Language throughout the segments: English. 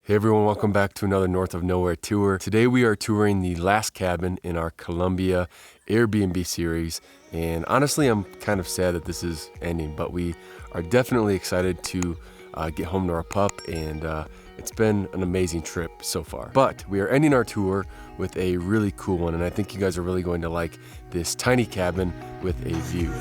Hey everyone, welcome back to another North of Nowhere tour. Today we are touring the last cabin in our Colombia Airbnb series. And honestly, I'm kind of sad that this is ending, but we are definitely excited to get home to our pup, and it's been an amazing trip so far. But we are ending our tour with a really cool one, and I think you guys are really going to like this tiny cabin with a view.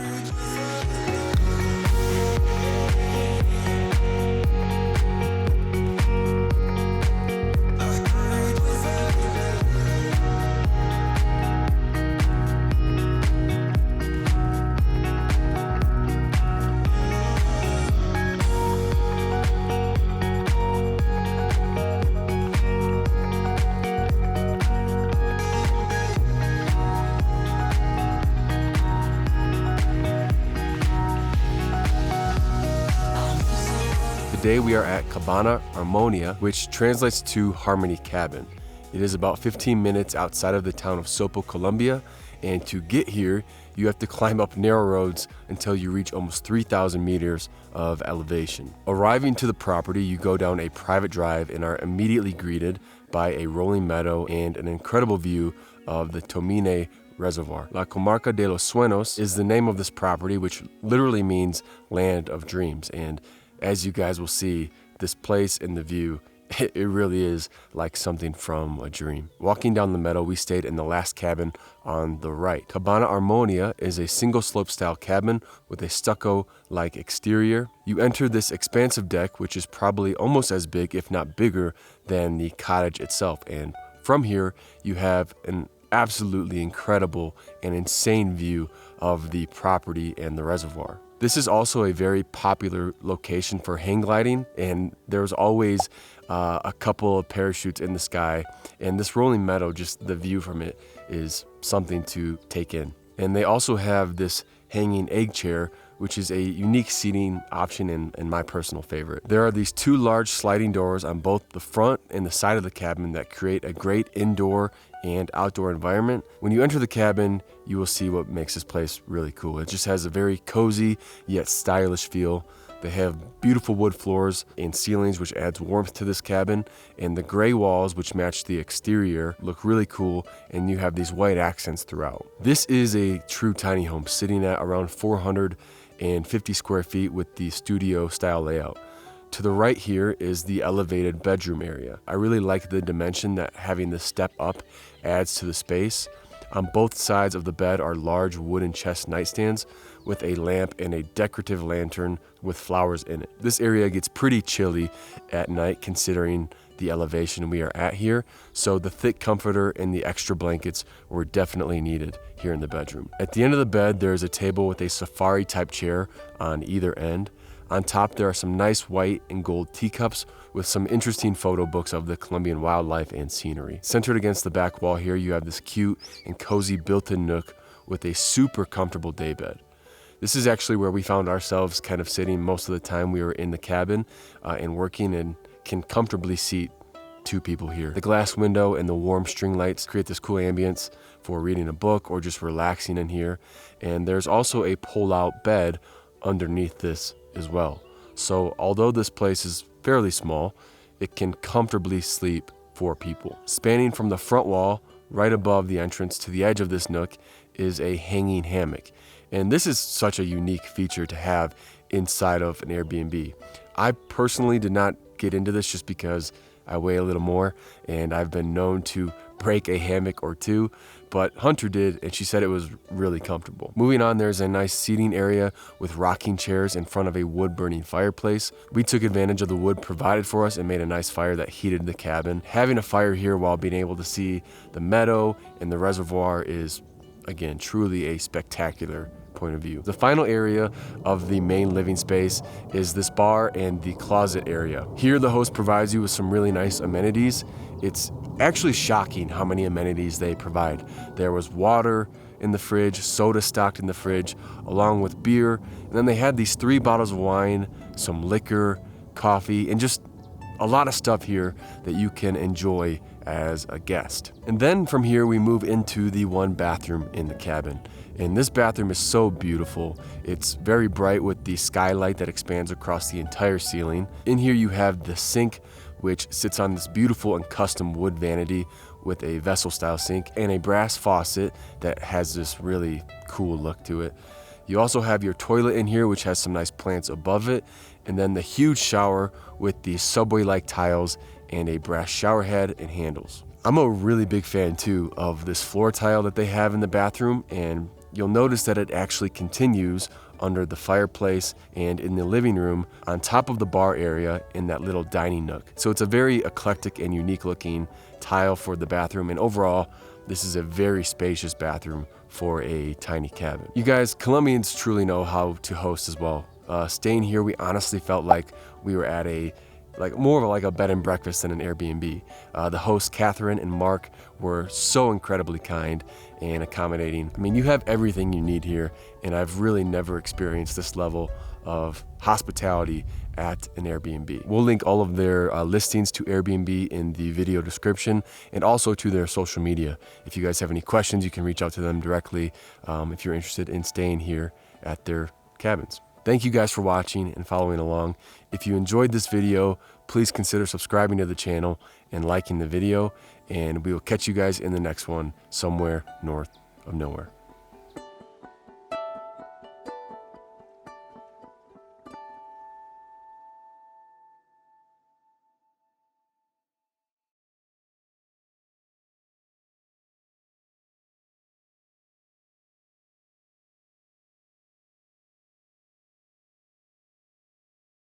Today we are at Cabana Armonia, which translates to Harmony Cabin. It is about 15 minutes outside of the town of Sopo Colombia, and to get here, you have to climb up narrow roads until you reach almost 3,000 meters of elevation. Arriving to the property, you go down a private drive and are immediately greeted by a rolling meadow and an incredible view of the Tomine Reservoir. La Comarca de los Sueños is the name of this property, which literally means land of dreams. And as you guys will see, this place and the view, it really is like something from a dream. Walking down the meadow, we stayed in the last cabin on the right. Cabana Armonia is a single slope style cabin with a stucco-like exterior. You enter this expansive deck, which is probably almost as big, if not bigger, than the cottage itself. And from here, you have an absolutely incredible and insane view of the property and the reservoir. This is also a very popular location for hang gliding, and there's always a couple of parachutes in the sky, and this rolling meadow, just the view from it is something to take in. And they also have this hanging egg chair, which is a unique seating option and my personal favorite. There are these two large sliding doors on both the front and the side of the cabin that create a great indoor and outdoor environment. When you enter the cabin, you will see what makes this place really cool. It just has a very cozy yet stylish feel. They have beautiful wood floors and ceilings, which adds warmth to this cabin, and the gray walls, which match the exterior, look really cool, and you have these white accents throughout. This is a true tiny home, sitting at around 450 square feet with the studio style layout. To the right here is the elevated bedroom area. I really like the dimension that having the step up adds to the space. On both sides of the bed are large wooden chest nightstands with a lamp and a decorative lantern with flowers in it. This area gets pretty chilly at night considering the elevation we are at here, so the thick comforter and the extra blankets were definitely needed here in the bedroom. At the end of the bed, there is a table with a safari type chair on either end. On top, there are some nice white and gold teacups with some interesting photo books of the Colombian wildlife and scenery. Centered against the back wall here, you have this cute and cozy built-in nook with a super comfortable daybed. This is actually where we found ourselves kind of sitting most of the time we were in the cabin and working, and can comfortably seat two people here. The glass window and the warm string lights create this cool ambience for reading a book or just relaxing in here. And there's also a pull-out bed underneath this as well. So although this place is fairly small, it can comfortably sleep 4 people. Spanning from the front wall right above the entrance to the edge of this nook is a hanging hammock. And this is such a unique feature to have inside of an Airbnb. I personally did not get into this just because I weigh a little more and I've been known to break a hammock or two, but Hunter did, and she said it was really comfortable. Moving on, there's a nice seating area with rocking chairs in front of a wood-burning fireplace. We took advantage of the wood provided for us and made a nice fire that heated the cabin. Having a fire here while being able to see the meadow and the reservoir is, again, truly a spectacular point of view. The final area of the main living space is this bar and the closet area. Here, the host provides you with some really nice amenities. It's actually shocking how many amenities they provide. There was water in the fridge, soda stocked in the fridge, along with beer. And then they had these 3 bottles of wine, some liquor, coffee, and just a lot of stuff here that you can enjoy as a guest. And then from here, we move into the one bathroom in the cabin. And this bathroom is so beautiful. It's very bright with the skylight that expands across the entire ceiling. In here you have the sink which sits on this beautiful and custom wood vanity with a vessel style sink and a brass faucet that has this really cool look to it. You also have your toilet in here, which has some nice plants above it, and then the huge shower with the subway-like tiles and a brass shower head and handles. I'm a really big fan too of this floor tile that they have in the bathroom, and you'll notice that it actually continues under the fireplace and in the living room on top of the bar area in that little dining nook. So it's a very eclectic and unique looking tile for the bathroom, and overall this is a very spacious bathroom for a tiny cabin. You guys, Colombians truly know how to host as well. Staying here, we honestly felt like we were at more of a bed and breakfast than an Airbnb. The hosts, Catherine and Mark, were so incredibly kind and accommodating. I mean, you have everything you need here, and I've really never experienced this level of hospitality at an Airbnb. We'll link all of their listings to Airbnb in the video description and also to their social media. If you guys have any questions, you can reach out to them directly if you're interested in staying here at their cabins. Thank you guys for watching and following along. If you enjoyed this video, please consider subscribing to the channel and liking the video, and we will catch you guys in the next one somewhere north of nowhere.